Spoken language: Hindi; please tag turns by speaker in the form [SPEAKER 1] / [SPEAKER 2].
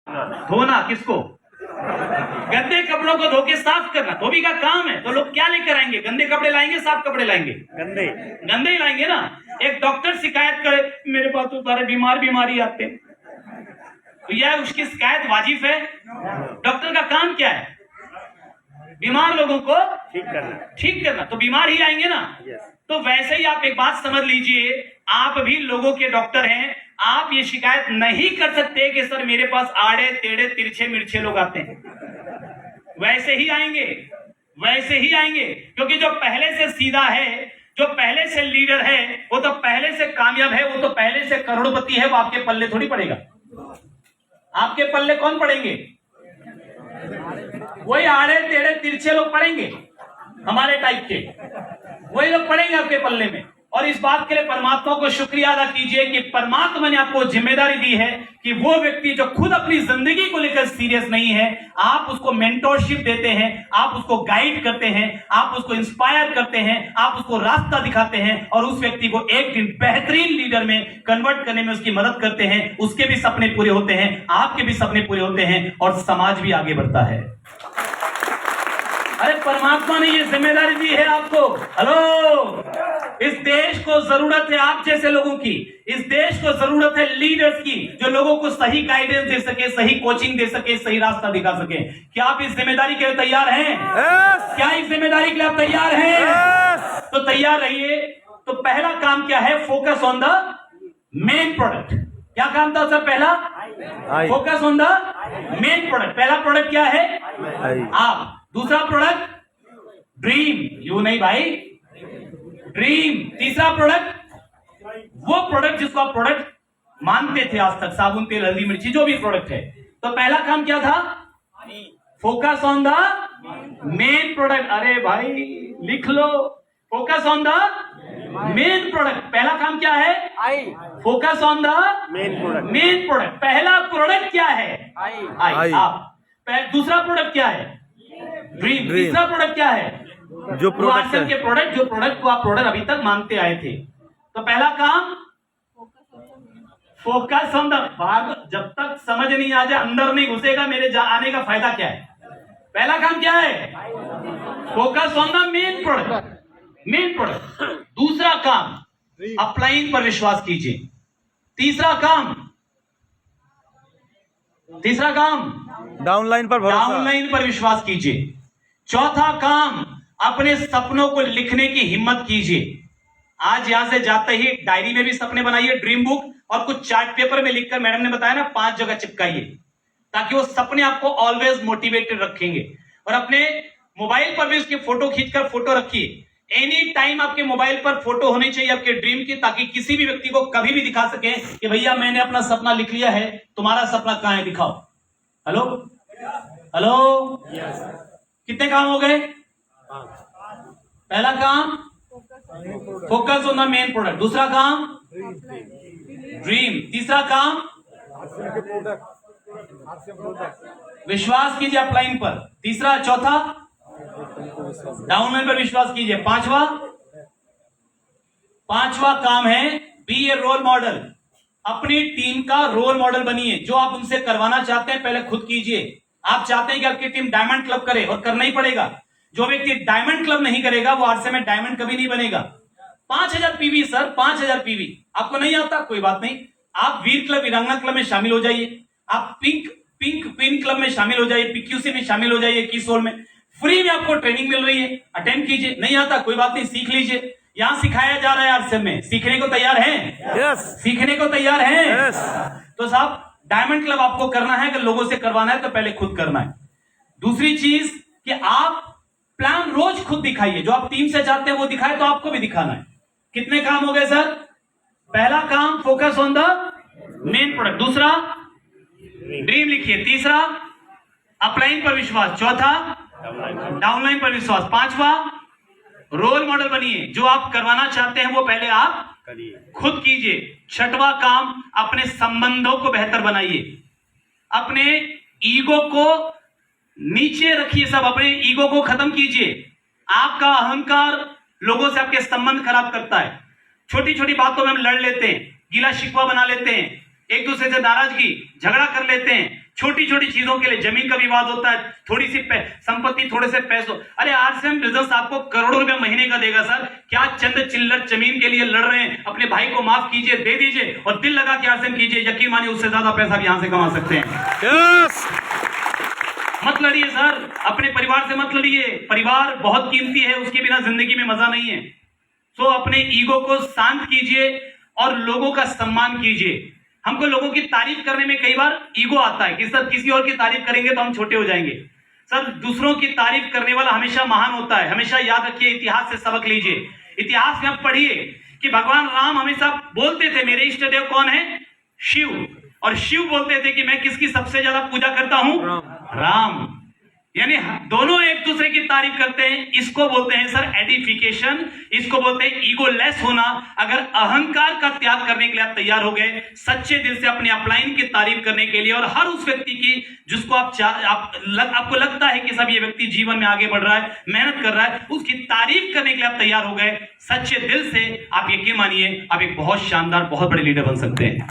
[SPEAKER 1] धोना किसको? गंदे कपड़ों को धो के साफ करना धोबी का काम है। तो लोग क्या लेकर आएंगे? गंदे कपड़े लाएंगे, साफ कपड़े लाएंगे?
[SPEAKER 2] गंदे
[SPEAKER 1] गंदे ही लाएंगे ना। एक डॉक्टर शिकायत करे मेरे पास तो सारे बीमारी आते हैं, तो यह उसकी शिकायत वाजिब है? डॉक्टर का काम क्या है? बीमार लोगों को ठीक करना। तो बीमार ही आएंगे ना। तो वैसे ही आप एक बात समझ लीजिए, आप भी लोगों के डॉक्टर हैं। आप ये शिकायत नहीं कर सकते कि सर मेरे पास आड़े टेढ़े तिरछे मिर्छे लोग आते हैं। वैसे ही आएंगे, क्योंकि जो पहले से सीधा है, जो पहले से लीडर है, वो तो पहले से कामयाब है, वो तो पहले से करोड़पति है। वो आपके पल्ले थोड़ी पड़ेगा। आपके पल्ले कौन पड़ेंगे? वही आड़े टेढ़े तिरछे लोग पड़ेंगे, हमारे टाइप के वही लोग पड़ेंगे आपके पल्ले में। और इस बात के लिए परमात्मा को शुक्रिया अदा कीजिए कि परमात्मा ने आपको जिम्मेदारी दी है कि वो व्यक्ति जो खुद अपनी जिंदगी को लेकर सीरियस नहीं है, आप उसको मेंटोरशिप देते हैं, आप उसको गाइड करते हैं, आप उसको इंस्पायर करते हैं, आप उसको रास्ता दिखाते हैं और उस व्यक्ति को एक दिन बेहतरीन लीडर में कन्वर्ट करने में उसकी मदद करते हैं। उसके भी सपने पूरे होते हैं, आपके भी सपने पूरे होते हैं और समाज भी आगे बढ़ता है। अरे परमात्मा ने ये जिम्मेदारी दी है आपको। हेलो, इस देश को जरूरत है आप जैसे लोगों की। इस देश को जरूरत है लीडर्स की, जो लोगों को सही गाइडेंस दे सके, सही कोचिंग दे सके, सही रास्ता दिखा सके। क्या आप इस जिम्मेदारी के लिए तैयार हैं? क्या इस जिम्मेदारी के लिए आप तैयार हैं? तो तैयार रहिए। तो पहला काम क्या है? Focus on the main product. क्या काम था सर? पहला focus on the main product. पहला प्रोडक्ट क्या है? आप। दूसरा प्रोडक्ट ड्रीम। यू नहीं भाई, ड्रीम। तीसरा प्रोडक्ट वो प्रोडक्ट जिसको आप प्रोडक्ट मानते थे आज तक, साबुन, तेल, हल्दी, मिर्ची, जो भी प्रोडक्ट है। तो पहला काम क्या था? Focus on the main product. अरे भाई लिख लो, focus on the main product. पहला काम क्या है? Focus on the main product. पहला प्रोडक्ट क्या है? आई। आप। दूसरा प्रोडक्ट क्या है? ड्रीम। तीसरा प्रोडक्ट क्या है?
[SPEAKER 2] जो प्रोडक्ट
[SPEAKER 1] के प्रोडक्ट, जो प्रोडक्ट को आप प्रोडक्ट अभी तक मानते आए थे। तो पहला काम फोकस ऑन द। जब तक समझ नहीं आ जाए, अंदर नहीं घुसेगा, मेरे आने का फायदा क्या है? पहला काम क्या है? Focus on the main product. दूसरा काम अपलाइन पर विश्वास कीजिए। तीसरा काम
[SPEAKER 2] डाउनलाइन
[SPEAKER 1] पर विश्वास कीजिए। चौथा काम अपने सपनों को लिखने की हिम्मत कीजिए। आज यहां से जाते ही डायरी में भी सपने बनाइए, ड्रीम बुक, और कुछ चार्ट पेपर में लिखकर, मैडम ने बताया ना, 5 जगह चिपकाइए, ताकि वो सपने आपको ऑलवेज मोटिवेटेड रखेंगे। और अपने मोबाइल पर भी उसकी फोटो खींचकर फोटो रखिए। एनी टाइम आपके मोबाइल पर फोटो होनी चाहिए आपके ड्रीम की, ताकि किसी भी व्यक्ति को कभी भी दिखा सके कि भैया मैंने अपना सपना लिख लिया है, तुम्हारा सपना कहां है, दिखाओ। हेलो, कितने काम हो गए? पहला काम focus on the main product. दूसरा काम ड्रीम। तीसरा काम विश्वास कीजिए अपलाइन पर। तीसरा, चौथा डाउनलाइन पर विश्वास कीजिए। पांचवा काम है बी ए रोल मॉडल। अपनी टीम का रोल मॉडल बनिए। जो आप उनसे करवाना चाहते हैं पहले खुद कीजिए। आप चाहते हैं कि आपकी टीम डायमंड क्लब करे, और करना ही पड़ेगा। जो व्यक्ति डायमंड क्लब नहीं करेगा वो आरसे में डायमंड कभी नहीं बनेगा। 5000 पीवी सर, 5000 पीवी आपको नहीं आता, कोई बात नहीं। आप वीर क्लब, वीरांगना क्लब में शामिल हो जाइए। आप पिंक क्लब में शामिल हो जाइए, पीक्यूसी में शामिल हो जाइए, किसोल में फ्री में आपको ट्रेनिंग मिल रही है, अटेंड कीजिए। नहीं आता कोई बात नहीं, सीख लीजिए। यहां सिखाया जा रहा है आरसे में। सीखने को तैयार हैं?
[SPEAKER 2] यस।
[SPEAKER 1] सीखने को तैयार हैं?
[SPEAKER 2] यस।
[SPEAKER 1] तो साहब डायमंड क्लब आपको करना है। अगर लोगों से करवाना है तो पहले खुद करना है। दूसरी चीज कि आप प्लान रोज खुद दिखाइए। जो आप टीम से चाहते हैं वो दिखाए, तो आपको भी दिखाना है। कितने काम हो गए सर? पहला काम focus on the main product. दूसरा ड्रीम लिखिए। तीसरा अपलाइन पर विश्वास। चौथा डाउनलाइन पर विश्वास। पांचवा रोल मॉडल बनिए। जो आप करवाना चाहते हैं वो पहले आप खुद कीजिए। छठवां काम अपने संबंधों को बेहतर बनाइए। अपने ईगो को नीचे रखिए। सब अपने ईगो को खत्म कीजिए। आपका अहंकार लोगों से आपके संबंध खराब करता है। छोटी छोटी बातों में हम लड़ लेते हैं, गिला शिकवा बना लेते हैं, एक दूसरे से नाराजगी, झगड़ा कर लेते हैं। छोटी छोटी चीजों के लिए जमीन का विवाद होता है, थोड़ी सी संपत्ति, थोड़े से पैसों। अरे आरसीएम बिजनेस आपको करोड़ों रुपए महीने का देगा सर, क्या चंद चिल्लर जमीन के लिए लड़ रहे हैं? अपने भाई को माफ कीजिए, दे दीजिए और दिल लगा के आरसीएम कीजिए, यकीन मानिए उससे ज्यादा पैसा भी यहां से कमा सकते हैं। मत लड़िए सर, अपने परिवार से मत लड़िए, परिवार बहुत कीमती है, उसके बिना जिंदगी में मजा नहीं है। तो अपने ईगो को शांत कीजिए और लोगों का सम्मान कीजिए। हमको लोगों की तारीफ करने में कई बार ईगो आता है कि सर किसी और की तारीफ करेंगे तो हम छोटे हो जाएंगे। सर दूसरों की तारीफ करने वाला हमेशा महान होता है। हमेशा याद रखिए, इतिहास से सबक लीजिए। इतिहास में आप पढ़िए कि भगवान राम हमेशा बोलते थे मेरे इष्ट देव कौन है? शिव। और शिव बोलते थे कि मैं किसकी सबसे ज्यादा पूजा करता हूं? राम। यानी दोनों एक दूसरे की तारीफ करते हैं। इसको बोलते हैं सर एडिफिकेशन, इसको बोलते हैं ईगो लेस होना। अगर अहंकार का त्याग करने के लिए आप तैयार हो गए, सच्चे दिल से अपने अपलाइन की तारीफ करने के लिए, और हर उस व्यक्ति की जिसको आपको लगता है कि सब ये व्यक्ति जीवन में आगे बढ़ रहा है, मेहनत कर रहा है, उसकी तारीफ करने के लिए आप तैयार हो गए सच्चे दिल से, आप यकीन मानिए आप एक बहुत शानदार, बहुत बड़े लीडर बन सकते हैं।